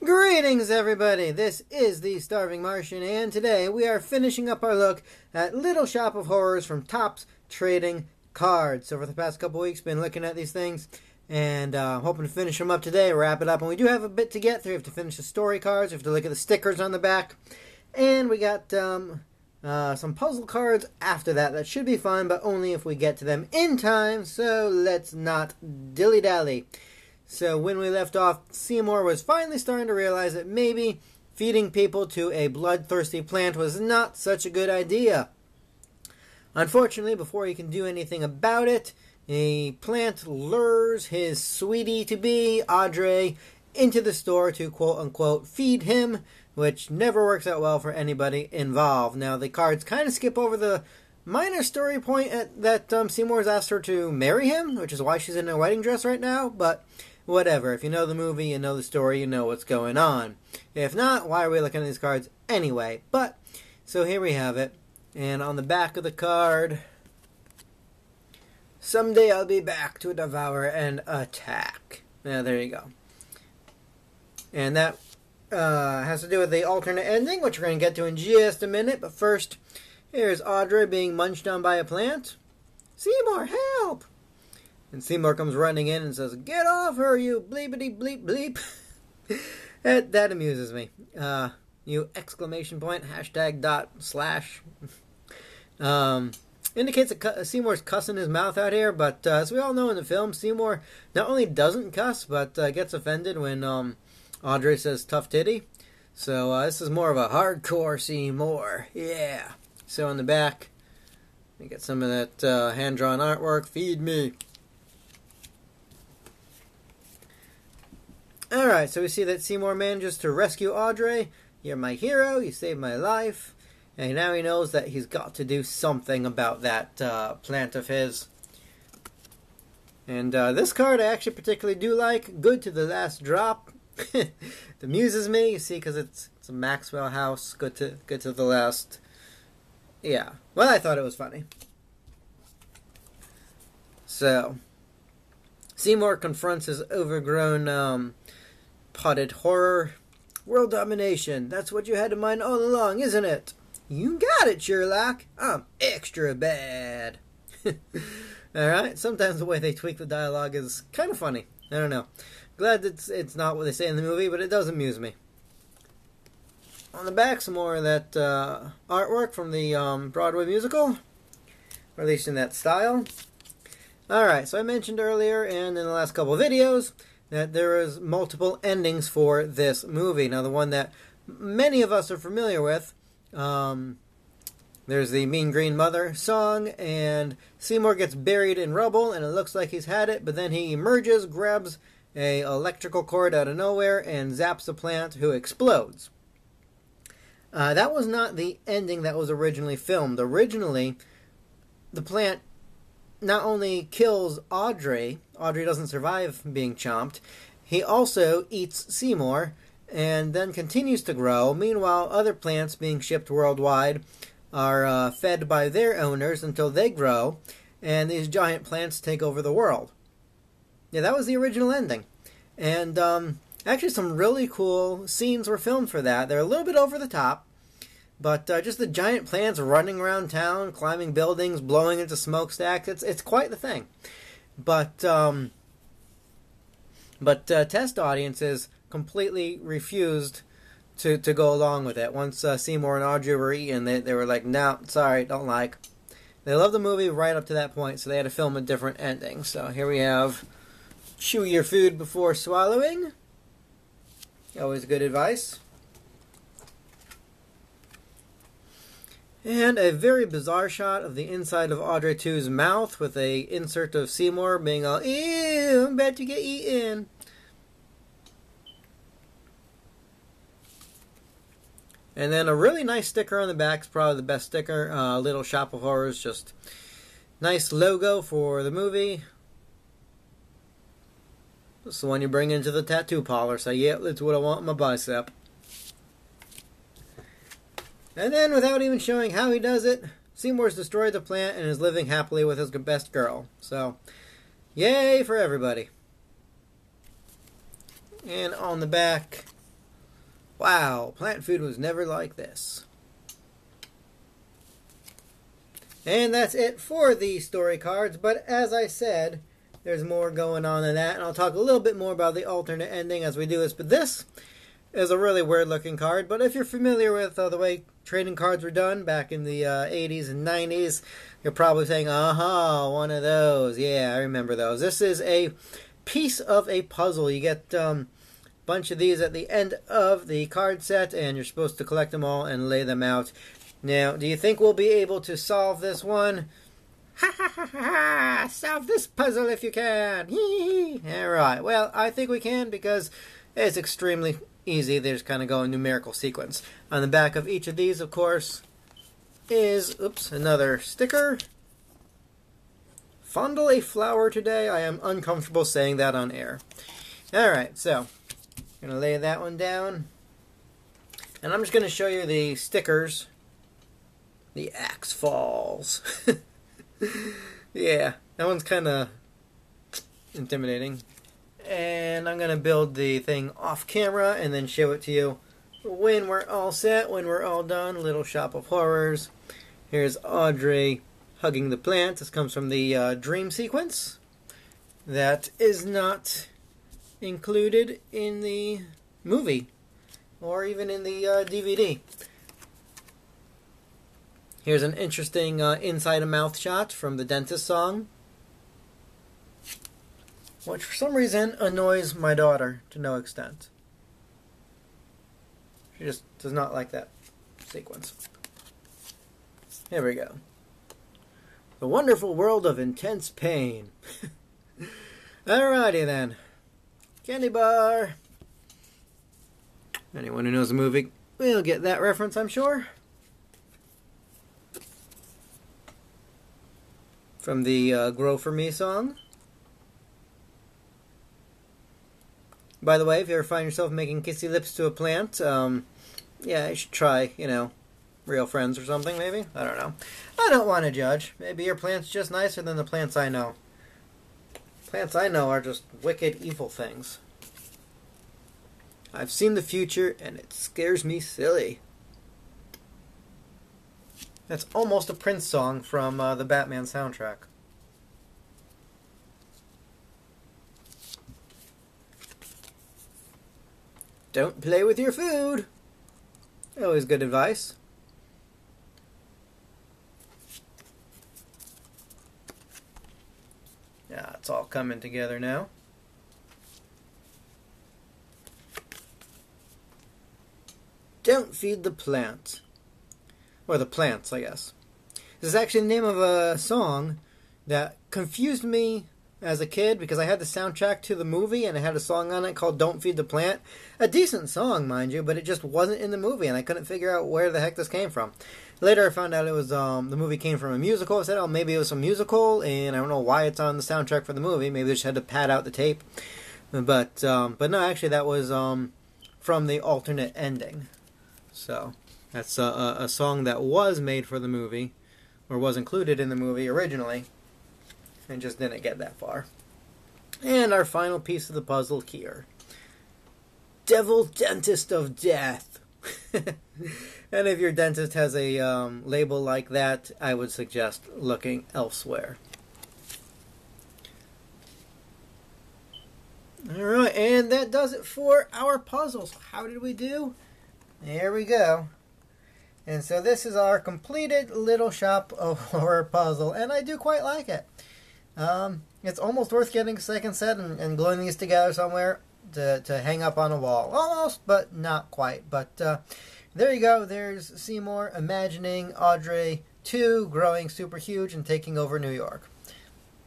Greetings, everybody! This is the Starving Martian, and today we are finishing up our look at Little Shop of Horrors from Topps Trading Cards. So for the past couple weeks, been looking at these things, and hoping to finish them up today, wrap it up. And we do have a bit to get through. We have to finish the story cards, we have to look at the stickers on the back, and we got some puzzle cards after that. That should be fun, but only if we get to them in time, so let's not dilly-dally. So when we left off, Seymour was finally starting to realize that maybe feeding people to a bloodthirsty plant was not such a good idea. Unfortunately, before he can do anything about it, a plant lures his sweetie-to-be, Audrey, into the store to quote-unquote feed him, which never works out well for anybody involved. Now, the cards kind of skip over the minor story point that Seymour's asked her to marry him, which is why she's in a wedding dress right now, but whatever. If you know the movie, you know the story, you know what's going on. If not, why are we looking at these cards anyway? But, so here we have it. And on the back of the card, someday I'll be back to devour and attack. Yeah, there you go. And that has to do with the alternate ending, which we're going to get to in just a minute. But first, here's Audrey being munched on by a plant. Seymour, help! And Seymour comes running in and says, "Get off her, you bleepity bleep bleep." that amuses me. You exclamation point, hashtag dot slash. Indicates that Seymour's cussing his mouth out here, but as we all know in the film, Seymour not only doesn't cuss, but gets offended when Audrey says tough titty. So this is more of a hardcore Seymour. Yeah. So on the back, we get some of that hand-drawn artwork. Feed me. Alright, so we see that Seymour manages to rescue Audrey. You're my hero, you saved my life. And now he knows that he's got to do something about that plant of his. And this card I actually particularly do like. Good to the last drop. It amuses me, you see, because it's a Maxwell house. Good to the last. Yeah, well, I thought it was funny. So, Seymour confronts his overgrown potted horror. World domination, that's what you had in mind all along, isn't it? You got it, Sherlock. I'm extra bad. Alright, sometimes the way they tweak the dialogue is kind of funny. I don't know. Glad it's not what they say in the movie, but it does amuse me. On the back, some more of that artwork from the Broadway musical, released in that style. Alright, so I mentioned earlier and in the last couple of videos that there is multiple endings for this movie. Now, the one that many of us are familiar with, there's the Mean Green Mother song, and Seymour gets buried in rubble, and it looks like he's had it, but then he emerges, grabs a electrical cord out of nowhere, and zaps a plant who explodes. That was not the ending that was originally filmed. Originally, the plant not only kills Audrey doesn't survive being chomped, he also eats Seymour and then continues to grow. Meanwhile, other plants being shipped worldwide are fed by their owners until they grow, and these giant plants take over the world. Yeah, that was the original ending. And actually some really cool scenes were filmed for that. They're a little bit over the top, but just the giant plants running around town, climbing buildings, blowing into smokestacks, it's quite the thing. But test audiences completely refused to go along with it. Once Seymour and Audrey were eaten, they were like, no, sorry, don't like. They loved the movie right up to that point, so they had to film a different ending. So here we have chew your food before swallowing. Always good advice. And a very bizarre shot of the inside of Audrey 2's mouth with a insert of Seymour being all, ew, I'm about to get eaten. And then a really nice sticker on the back is probably the best sticker. Little Shop of Horrors, just nice logo for the movie. This is the one you bring into the tattoo parlor. Say, yeah, that's what I want on my bicep. And then, without even showing how he does it, Seymour's destroyed the plant and is living happily with his best girl. So, yay for everybody. And on the back, Wow, plant food was never like this. And that's it for the story cards, but as I said, there's more going on than that, and I'll talk a little bit more about the alternate ending as we do this, but this is a really weird looking card, but if you're familiar with the way trading cards were done back in the 80s and 90s, you're probably saying, aha, one of those. Yeah, I remember those. This is a piece of a puzzle. You get a bunch of these at the end of the card set, and you're supposed to collect them all and lay them out. Now, do you think we'll be able to solve this one? Ha ha ha ha! Solve this puzzle if you can! Alright, well, I think we can because it's extremely easy. They just kind of go in numerical sequence. On the back of each of these, of course, is, another sticker. Fondle a flower today. I am uncomfortable saying that on air. Alright, so, I'm going to lay that one down. And I'm just going to show you the stickers. The axe falls. Yeah, that one's kind of intimidating. And I'm going to build the thing off camera and then show it to you when we're all set, when we're all done. Little Shop of Horrors. Here's Audrey hugging the plant. This comes from the dream sequence. That is not included in the movie or even in the DVD. Here's an interesting inside a mouth shot from the Dentist song, which for some reason annoys my daughter to no extent. She just does not like that sequence. Here we go. The Wonderful World of Intense Pain. Alrighty then. Candy bar. Anyone who knows the movie will get that reference, I'm sure. From the Grow For Me song. By the way, if you ever find yourself making kissy lips to a plant, yeah, you should try, Real Friends or something, maybe? I don't know. I don't want to judge. Maybe your plant's just nicer than the plants I know. Plants I know are just wicked, evil things. I've seen the future, and it scares me silly. That's almost a Prince song from the Batman soundtrack. Don't play with your food. Always good advice. Yeah, it's all coming together now. Don't feed the plant. Or the plants, I guess. This is actually the name of a song that confused me as a kid because I had the soundtrack to the movie and it had a song on it called Don't Feed the Plant. A decent song, mind you, but it just wasn't in the movie and I couldn't figure out where the heck this came from. Later I found out it was the movie came from a musical. I said, oh, maybe it was a musical, and I don't know why it's on the soundtrack for the movie. Maybe they just had to pad out the tape. But no, actually that was from the alternate ending. So that's a song that was made for the movie, or was included in the movie originally, and just didn't get that far. And our final piece of the puzzle here. Devil Dentist of Death. And if your dentist has a label like that, I would suggest looking elsewhere. Alright, and that does it for our puzzles. How did we do? There we go. And so this is our completed Little Shop of Horror puzzle, and I do quite like it. It's almost worth getting a second set and gluing these together somewhere to hang up on a wall. Almost, but not quite. But there you go. There's Seymour imagining Audrey 2 growing super huge and taking over New York.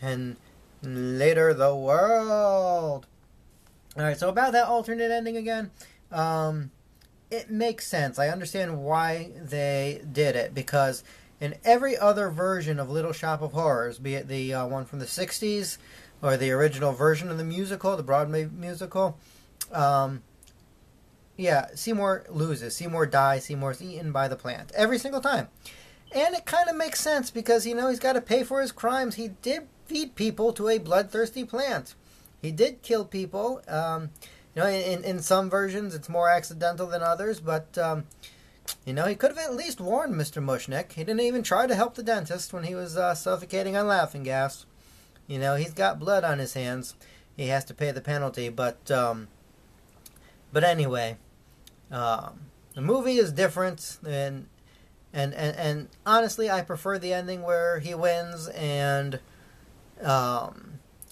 And later, the world. Alright, so about that alternate ending again. It makes sense. I understand why they did it, because in every other version of Little Shop of Horrors, be it the one from the 60s or the original version of the musical, the Broadway musical, yeah, Seymour loses. Seymour dies. Seymour's eaten by the plant. Every single time. And it kind of makes sense because, he's got to pay for his crimes. He did feed people to a bloodthirsty plant. He did kill people. And You know, in some versions it's more accidental than others, but you know, he could have at least warned Mr. Mushnick. He didn't even try to help the dentist when he was suffocating on laughing gas. You know, he's got blood on his hands. He has to pay the penalty, but anyway, the movie is different, and honestly, I prefer the ending where he wins and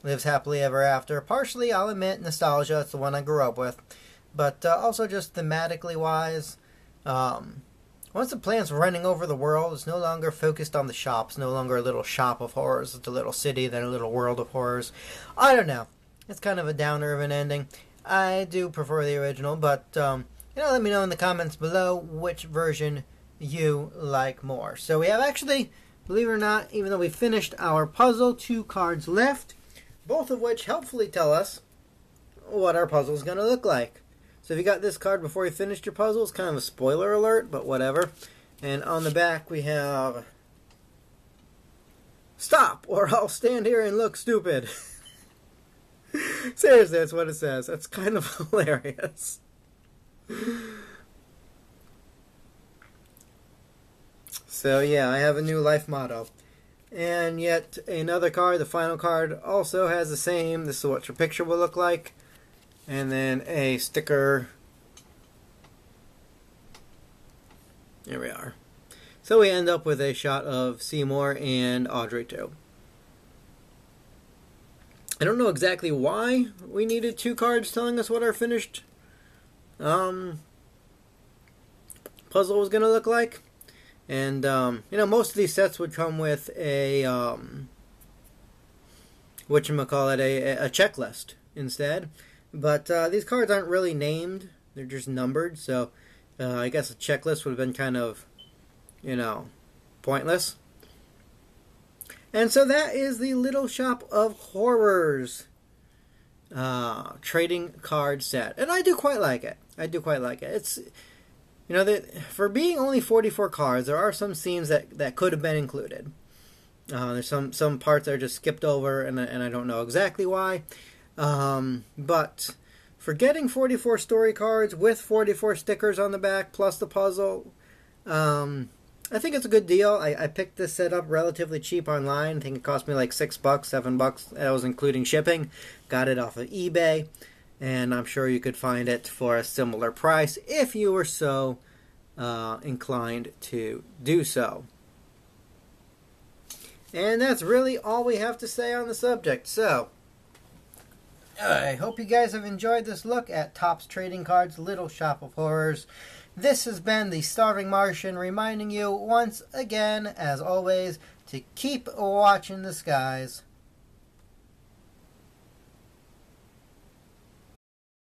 lives happily ever after. Partially, I'll admit, nostalgia. It's the one I grew up with, but also just thematically wise. Once the plan's running over the world, it's no longer focused on the shops, no longer a little shop of horrors. It's a little city, then a little world of horrors. I don't know. It's kind of a downer of an ending. I do prefer the original, but, you know, let me know in the comments below which version you like more. So we have actually, believe it or not, even though we finished our puzzle, 2 cards left, both of which helpfully tell us what our puzzle is going to look like. So if you got this card before you finished your puzzle, it's kind of a spoiler alert, but whatever. And on the back we have, "Stop, or I'll stand here and look stupid." Seriously, that's what it says. That's kind of hilarious. So yeah, I have a new life motto. And yet another card, the final card, also has the same. This is what your picture will look like. And then a sticker. Here we are. So we end up with a shot of Seymour and Audrey too. I don't know exactly why we needed 2 cards telling us what our finished puzzle was going to look like. And, you know, most of these sets would come with a, whatchamacallit, a checklist instead. But these cards aren't really named. They're just numbered. So I guess a checklist would have been kind of, you know, pointless. And so that is the Little Shop of Horrors trading card set. And I do quite like it. I do quite like it. It's, you know, for being only 44 cards, there are some scenes that could have been included. There's some parts that are just skipped over, and I don't know exactly why. But for getting 44 story cards with 44 stickers on the back, plus the puzzle, I think it's a good deal. I picked this set up relatively cheap online. I think it cost me like $6, $7. That was including shipping. Got it off of eBay. And I'm sure you could find it for a similar price if you were so inclined to do so. And that's really all we have to say on the subject. So, I hope you guys have enjoyed this look at Topps Trading Cards Little Shop of Horrors. This has been the Starving Martian reminding you once again, as always, to keep watching the skies.